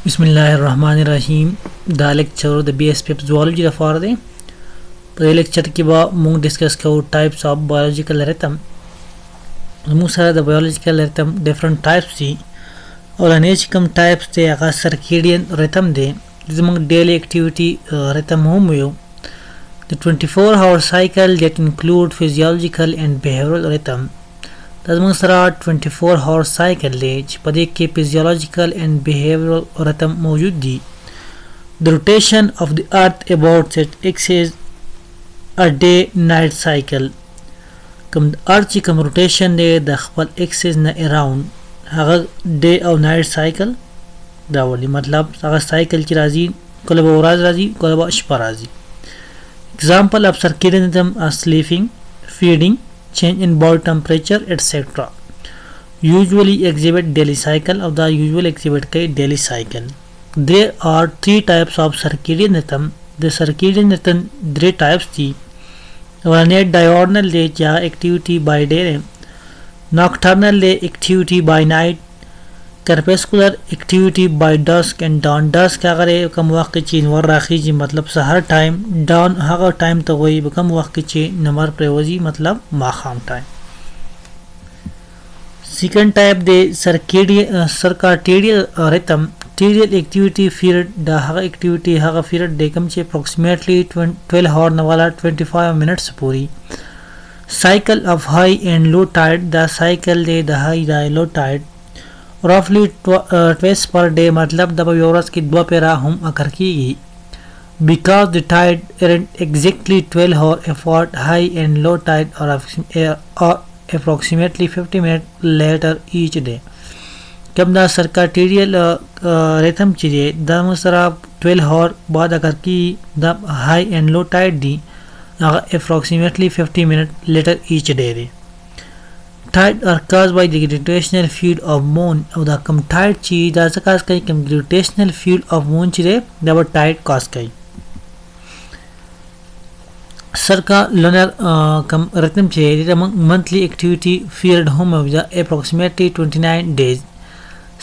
बिस्मिल्लाहिर्रहमानिर्रहीम दा लेक्चर द BSP of zoology द फॉर दे pre lecture की बा मूंग डिस्कस को टाइप्स ऑफ बायोलॉजिकल रिथम मूंग सारा द बायोलॉजिकल रिथम डिफरेंट टाइप्स दी और अनेक कम टाइप्स दे अगर सर्केडियन रिथम दे जिसमें daily activity rhythm home yo the 24-hour cycle that include physiological and behavioral rhythm तजमन सरा 24-hour cycle ले पदे के physiological and behavioral rhythm मौजूद दी the rotation of the earth about its axis a day night cycle कम अर्थ की कम rotation they the खपल axis न around हगर day और night cycle दावली मतलब अगर cycle की राजी कल बवराज राजी कल बशपा राजी example of circadian rhythm are sleeping, feeding, change in body temperature, etc. Usually exhibit daily cycle of the usual exhibit के daily cycle. There are three types of circadian rhythm. The circadian rhythm three types थी. One diurnal day या activity by day, nocturnal day activity by night, crepuscular activity by dusk and dawn. dusk अगर कम वक्त चीन वर राखी जी मतलब सहर time dawn हगर time तो वही कम वक्त ची नंबर प्रयोजी मतलब माखाम टाइम. सेकंड टाइप दे सर्काडियन रिथम टीरियल एक्टिविटी पीरियड द हगर एक्टिविटी हगर पीरियड दे कम चे अप्रोक्सीमेटली 12 आवर नवाला 25 मिनट्स पूरी. Cycle of high and low tide द साइकिल दे द हाई द लो tide roughly twice per day मतलब दबा योरस की दो पेरा हम अकर की because the tide aren't exactly 12 hour effort high and low tide or approximately 50 minutes later each day कब दा सर्काडियन रिथम चीजे दा मसरा 12 hour बाद अकर की the high and low tide the approximately 50 minutes later each day they. Tide are caused by the gravitational field of moon और दा कम tide ची दा सकास कई कम gravitational field of moon चीरे दा वो tide cause कई सरका lunar कम रिथम चीरे दा monthly activity period home of the approximately 29 days.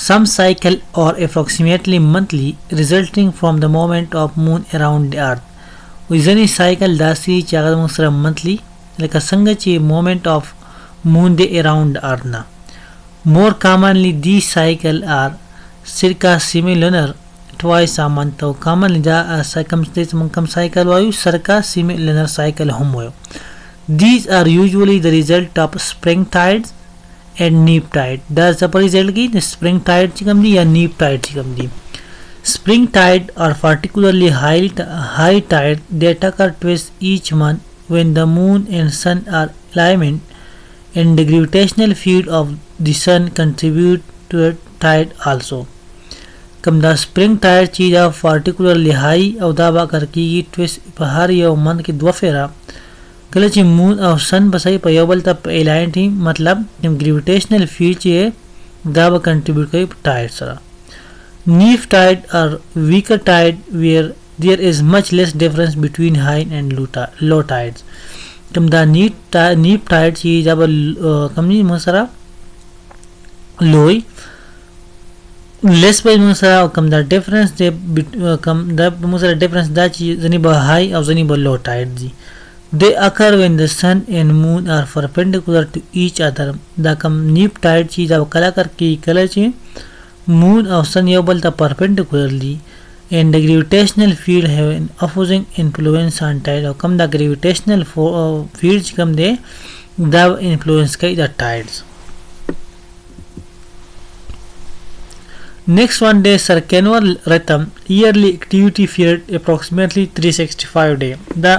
Some cycle are approximately monthly resulting from the movement of moon around the earth. वजनी cycle दा सी चागर मुसरा monthly लेका संग ची movement of moon day around earth na. More commonly these cycle are circa semilunar twice a month or commonly the circumstance come cycle vayu circa semilunar cycle hum vayu. These are usually the result of spring tides and neap tide. That's the result की spring tide ची कम दी या neap tide ची कम दी. Spring tide are particularly high tide that occur twice each month when the moon and sun are alignment and the gravitational field of the sun contribute to a tide also. कम दा spring tide चीज़ आ particularly high और दाबा कर की twist पहाड़ या मन की दो फेरा कल ची moon और sun बसाई पयोबल तब एलाइन थी मतलब जब gravitational field चीज़ दाबा contribute करी tide सरा. Neap tide are weaker tide where there is much less difference between high and low tides. कम दा नीप टाइड ची जब कम नहीं मसरा लोई लेस पे मसरा कम दा डिफरेंस दे कम दा मसरा डिफरेंस दा ची जनी ब हाई और जनी ब लो टाइड जी they occur when the sun and moon are perpendicular to each other. दा कम नीप टाइड ची जब कला कर की कला ची moon और sun ये बोलता perpendicularly and the gravitational field have an opposing influence on tide और कम दा gravitational field कम दे दा influence कई दा tides. Next one day circannual rhythm yearly activity period approximately 365 day. दा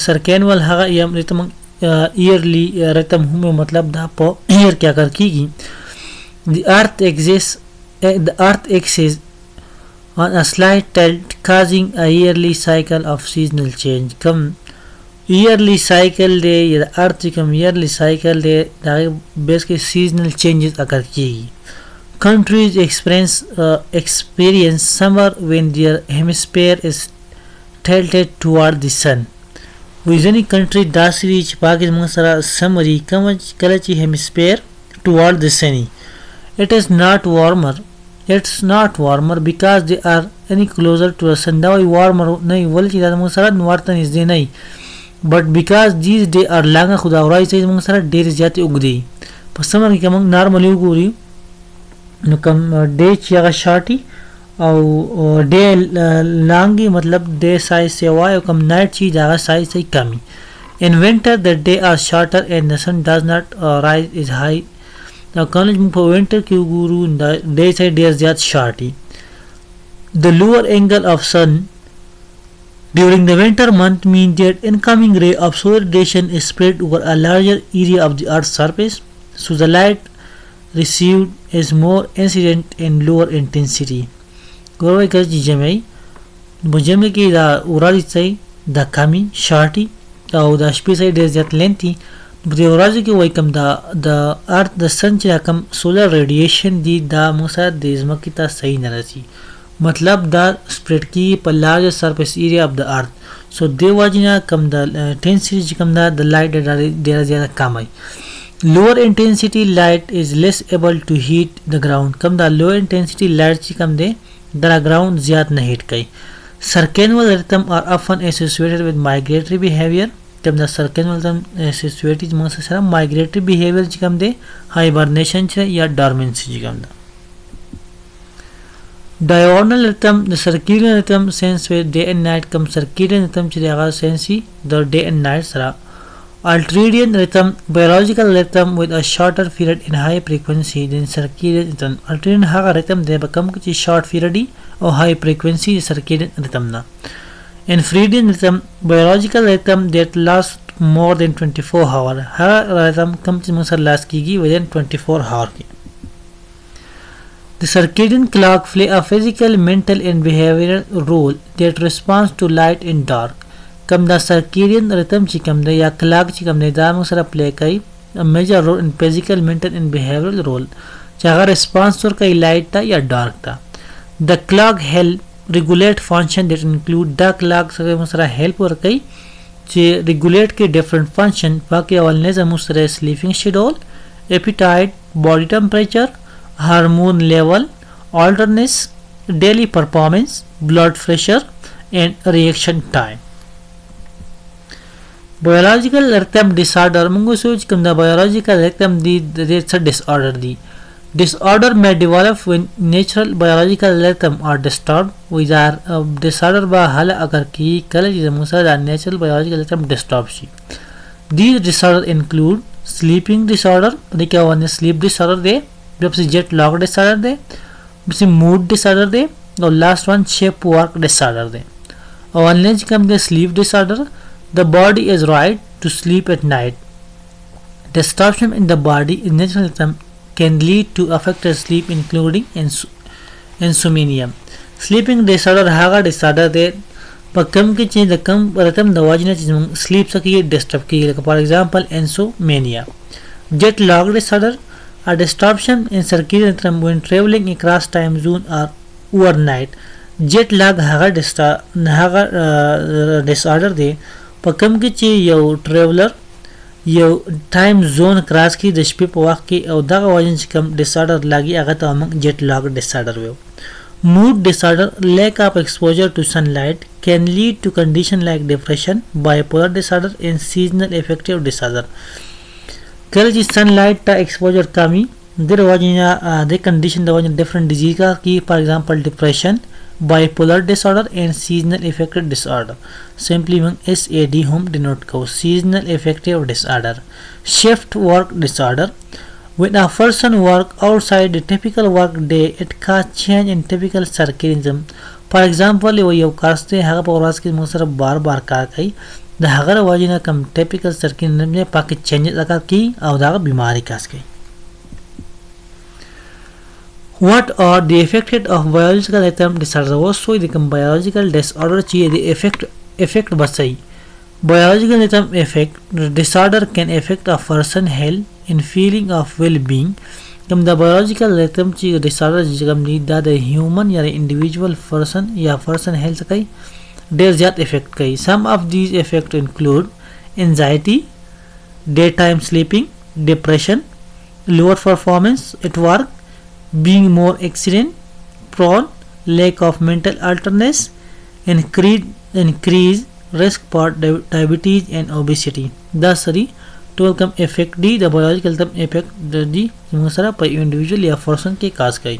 circannual हगा यम rhythm yearly rhythm हुमे मतलब दा पो year क्या कर की the earth axis on a slight tilt causing a yearly cycle of seasonal change. Come yearly cycle दे या earth कम yearly cycle दे दागे बेस के seasonal changes अकर की. Countries experience summer when their hemisphere is tilted toward the sun. Within country Dasari Pakistan सरा summary come कलची hemisphere toward the sunny it is not warmer. It's not warmer because they are any closer to the sun. دا warmer نه ول چې دا موږ سره ورته نږدې نه but because these day are longer خو دا ورځې چې موږ سره ډېر زیات اوږدې په سمر کې موږ نارملی وګوري نو کوم ډے چې هغه شارټي او ډے لانګي مطلب ډے سایز یې وای او کوم نایټ چې دا سایز یې کمی. In winter the day are shorter and the sun does not rise as high. Now کله موږ په winter کې وګورو دا ډے سایز ډېر زیات شارټي. The lower angle of sun during the winter month means that incoming ray of solar radiation is spread over a larger area of the earth's surface, so the light received is more incident and lower intensity. ګوروي که چې جمعي بجمع کې دا ورځې चाहिँ دا کمی شارټي او دا شپې चाहिँ ډېر زیات لینتي په دې ورځو کې وایي کوم د ارث د سن چې کوم سولر ریډیشن دي دا موږ سره د ځمکې ته صحیح نه رسي مطلب دا سپریډ کی په لارج سرفیس ایریا اف د ارث سو دی واجینا کم د انټنسټی چې کوم دا د لایټ ډېر زیات کم وي. lower intensity light is less able to heat the ground. کم دا low intensity light چې کوم دی دا ground زیات نه هیټ کوي. circannual rhythm are often associated with migratory behavior. کم دا circannual rhythm associated موږ سره migratory behavior چې کوم دی hibernation چې یا dormancy چې کوم دا. diurnal rhythm the circadian rhythm sense with day and night come circadian rhythm چې هغه sense the day and night سره. ultradian rhythm biological rhythm with a shorter period in high frequency than circadian rhythm. ultradian هغه rhythm دی به کم چې short period او high frequency circadian rhythm نه. infradian rhythm biological rhythm that lasts more than 24 hours. هغه rhythm کم چې موږ سره لاس کیږي within 24 hours کې. The circadian clock play a physical, mental and behavioral role that responds to light and dark. کم دا circadian rhythm چې کوم دی یا clock چې کوم دی دا موږ سره play کوي a major role in physical, mental and behavioral role چې هغه response ورکوي light ته یا dark ته. The clock help regulate function that include دا clock سره موږ سره help ورکوي چې regulate کې different function باقي اولنې زموږ سره sleeping schedule, appetite, body temperature, hormone level, alertness, daily performance, blood pressure and reaction time. biological rhythm disorder موږ سوچ کوم دا biological rhythm دی د disorder دی. disorder may develop when natural biological rhythm are disturbed. without disorder به حل اگر کی کله چې موږ سره natural biological rhythm disturb شي. these disorder include sleeping disorder د کې ونه sleep disorder دی بیا jet lag disorder دی بیا mood disorder دی او last one shape work disorder دی. او unless کوم د sleep disorder the body is right to sleep at night. Disruption in the body in natural rhythm can lead to affected sleep including insomnia. sleeping disorder هغه disorder دی په کوم کې چې د کم رتم د واجنه چې sleep سکه disturb کیږي لکه for example insomnia. jet lag disorder a disruption in circadian rhythm when traveling across time zone or overnight. jet lag هغه disorder دی په کوم کې چې یو ټریولر یو ټایم زون کراس کی د شپې په وخت کې او دغه وجه چې کوم ډیسارډر لاګي هغه ته موږ جیټ لاګ ډیسارډر ویو. mood disorder lack of exposure to sunlight can lead to condition like depression, bipolar disorder and seasonal affective disorder. کله چې sunlight ته exposure کمی د وجه د condition د وجه different disease کا کی for example depression, bipolar disorder and seasonal affective disorder. simply when SAD home denote को seasonal affective disorder. shift work disorder when a person work outside the typical work day it can change in typical circadian rhythm. for example یو کس ته هغه په ورځ کې موږ سره بار بار کار کوي د هغه وجه نه کم typical circadian rhythm نه پاک چینج لکه کی او دا بیماری کاس کوي. what are the effects of biological rhythm disorder? وسوي د کوم biological disorder چې د effect بسای. biological rhythm effect disorder can affect a person health and feeling of well-being. کوم د biological rhythm چې disorder چې کوم دی دا د human یا individual person یا person health کوي ډېر زیات effect کوي. some of these effects include anxiety, daytime sleeping, depression, lower performance at work, being more accident prone, lack of mental alertness, increase risk for diabetes and obesity. Thus, to welcome effect the biological term effect the musara per individual या person के काज कई